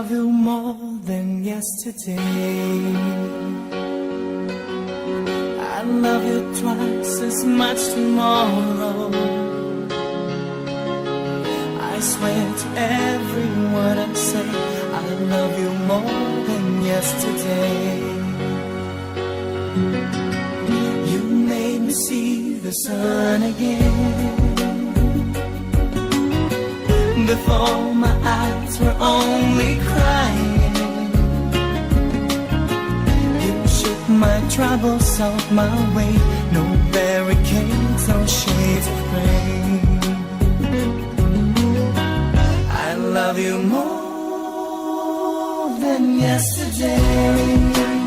love you more than yesterday. I love you twice as much tomorrow. I swear to every word I say, I love you more than yesterday. You made me see the sun again. Before my eyes were only crying. You shook my troubles off my way. No barricades, no shades of gray. I love you more than yesterday.